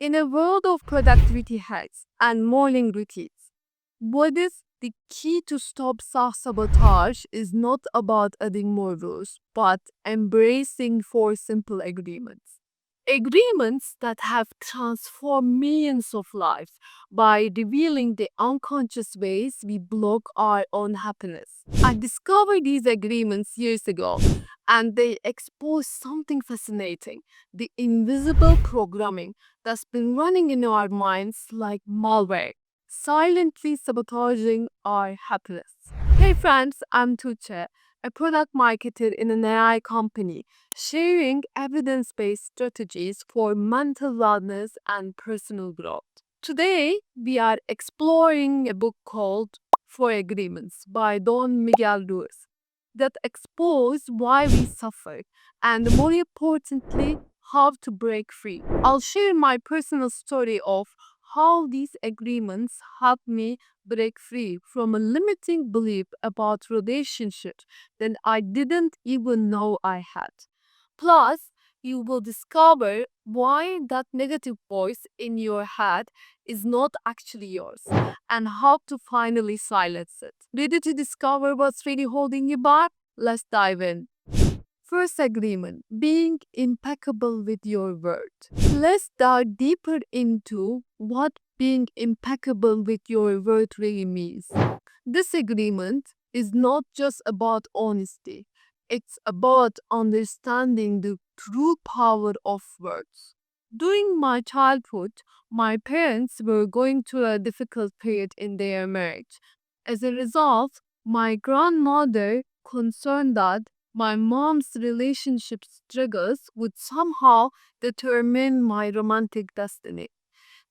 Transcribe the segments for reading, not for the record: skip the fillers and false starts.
In a world of productivity hacks and morning routines, what is the key to stop self-sabotage is not about adding more rules, but embracing four simple agreements. Agreements that have transformed millions of lives by revealing the unconscious ways we block our own happiness. I discovered these agreements years ago, and they expose something fascinating: the invisible programming that's been running in our minds like malware, silently sabotaging our happiness. Hey friends, I'm Tuche, a product marketer in an AI company, sharing evidence based strategies for mental wellness and personal growth. Today, we are exploring a book called Four Agreements by Don Miguel Ruiz that expose why we suffer and, more importantly, how to break free. I'll share my personal story of how these agreements helped me break free from a limiting belief about relationships that I didn't even know I had. Plus, you will discover why that negative voice in your head is not actually yours and how to finally silence it. Ready to discover what's really holding you back? Let's dive in. First agreement: being impeccable with your word. Let's dive deeper into what being impeccable with your word really means. This agreement is not just about honesty, it's about understanding the true power of words. During my childhood, my parents were going through a difficult period in their marriage. As a result, my grandmother concerned that my mom's relationship struggles would somehow determine my romantic destiny,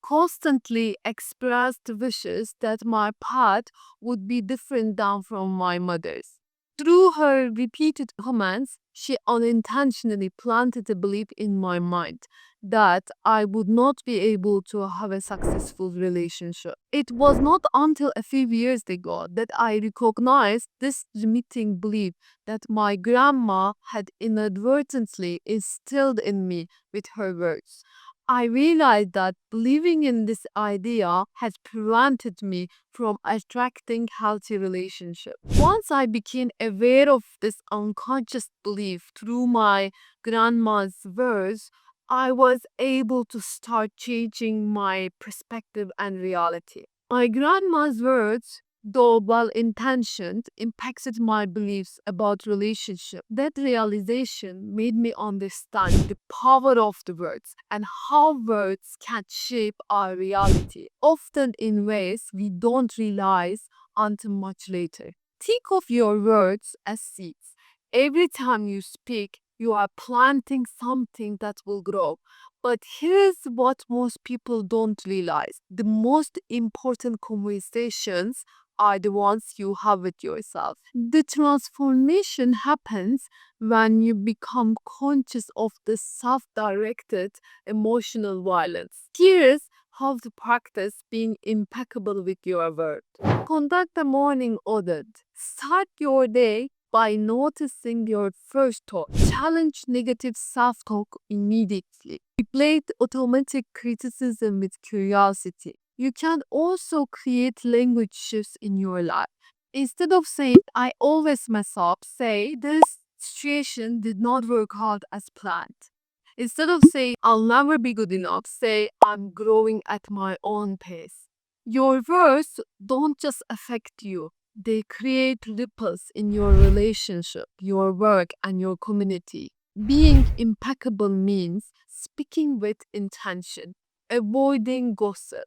constantly expressed wishes that my path would be different than from my mother's. Through her repeated comments, she unintentionally planted a belief in my mind that I would not be able to have a successful relationship. It was not until a few years ago that I recognized this limiting belief that my grandma had inadvertently instilled in me with her words. I realized that believing in this idea had prevented me from attracting healthy relationships. Once I became aware of this unconscious belief through my grandma's words, I was able to start changing my perspective and reality. My grandma's words, though well intentioned, impacted my beliefs about relationship. That realization made me understand the power of the words and how words can shape our reality, often in ways we don't realize until much later. Think of your words as seeds. Every time you speak, you are planting something that will grow. But here's what most people don't realize: the most important conversations are the ones you have with yourself. The transformation happens when you become conscious of the self directed emotional violence. Here's how to practice being impeccable with your word. Conduct a morning audit. Start your day by noticing your first thought. Challenge negative self talk immediately. Replace automatic criticism with curiosity. You can also create language shifts in your life. Instead of saying, I always mess up, say, this situation did not work out as planned. Instead of saying, I'll never be good enough, say, I'm growing at my own pace. Your words don't just affect you, they create ripples in your relationship, your work, and your community. Being impeccable means speaking with intention, avoiding gossip,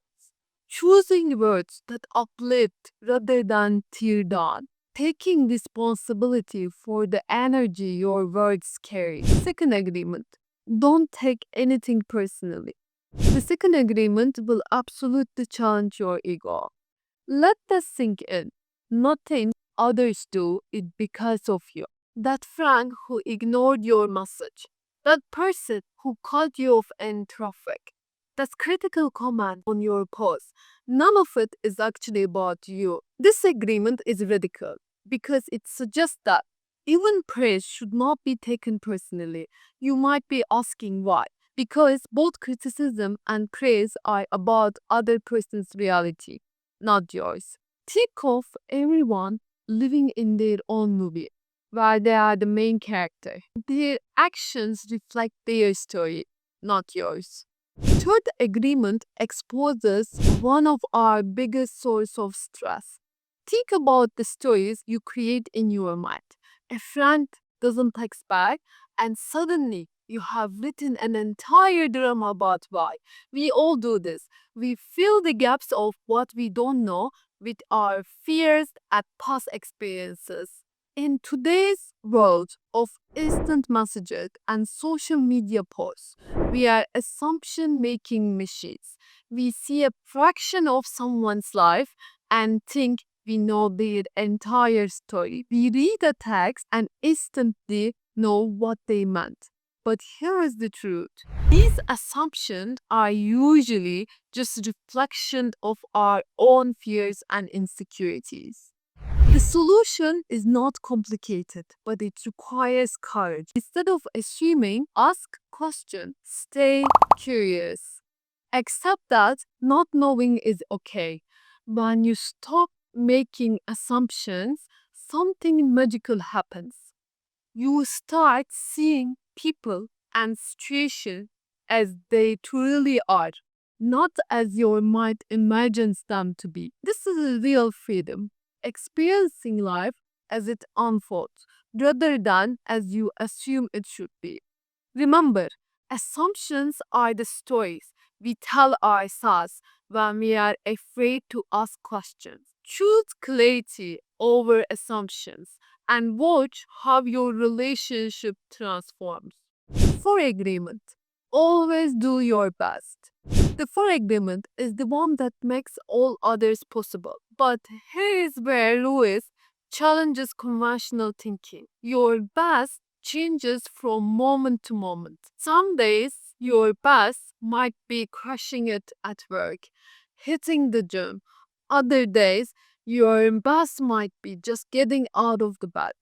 choosing words that uplift rather than tear down, taking responsibility for the energy your words carry. Second agreement: don't take anything personally. The second agreement will absolutely challenge your ego. Let this sink in. Nothing others do it because of you. That friend who ignored your message. That person who cut you off in traffic. That critical comment on your post. None of it is actually about you. This agreement is radical because it suggests that even praise should not be taken personally. You might be asking why. Because both criticism and praise are about other person's reality, not yours. Think of everyone living in their own movie, where they are the main character. Their actions reflect their story, not yours. Third agreement exposes one of our biggest source of stress. Think about the stories you create in your mind. A friend doesn't text back, and suddenly you have written an entire drama about why. We all do this. We fill the gaps of what we don't know with our fears and past experiences. In today's world of instant messages and social media posts, we are assumption making machines. We see a fraction of someone's life and think we know their entire story. We read a text and instantly know what they meant. But here is the truth. These assumptions are usually just reflection of our own fears and insecurities. The solution is not complicated, but it requires courage. Instead of assuming, ask questions. Stay curious. Accept that not knowing is okay. When you stop making assumptions, something magical happens. You start seeing people and situations as they truly are, not as your mind imagines them to be. This is a real freedom, experiencing life as it unfolds rather than as you assume it should be. Remember, assumptions are the stories we tell ourselves when we are afraid to ask questions. Choose clarity over assumptions and watch how your relationship transforms. For agreement, always do your best. The for agreement is the one that makes all others possible. But here is where Lewis challenges conventional thinking. Your best changes from moment to moment. Some days, your best might be crushing it at work, hitting the gym. Other days, your best might be just getting out of the bed.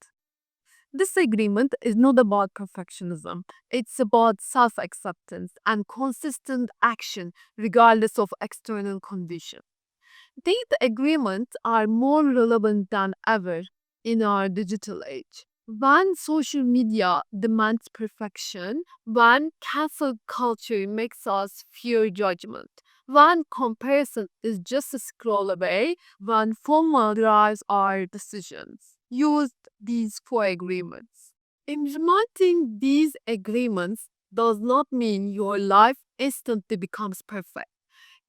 This agreement is not about perfectionism. It's about self acceptance and consistent action regardless of external conditions. These agreements are more relevant than ever in our digital age. When social media demands perfection, when cancel culture makes us fear judgment, when comparison is just a scroll away, when FOMO drives our decisions. Use these four agreements. Implementing these agreements does not mean your life instantly becomes perfect.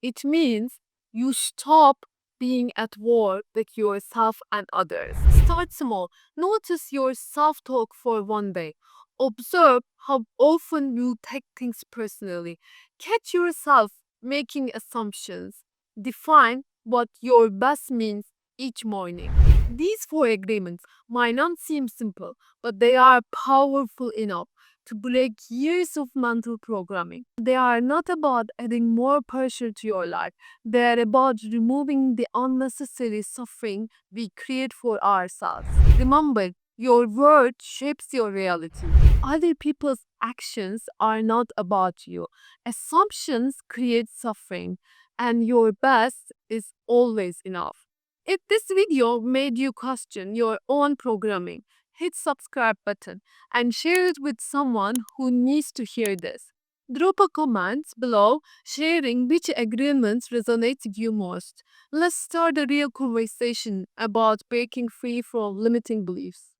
It means you stop being at war with yourself and others. Start small. Notice your self talk for one day. Observe how often you take things personally. Catch yourself making assumptions. Define what your best means each morning. These four agreements might not seem simple, but they are powerful enough to break years of mental programming. They are not about adding more pressure to your life. They are about removing the unnecessary suffering we create for ourselves. Remember, your word shapes your reality. Other people's actions are not about you. Assumptions create suffering, and your best is always enough. If this video made you question your own programming, hit subscribe button and share it with someone who needs to hear this. Drop a comment below sharing which agreements resonate with you most. Let's start a real conversation about breaking free from limiting beliefs.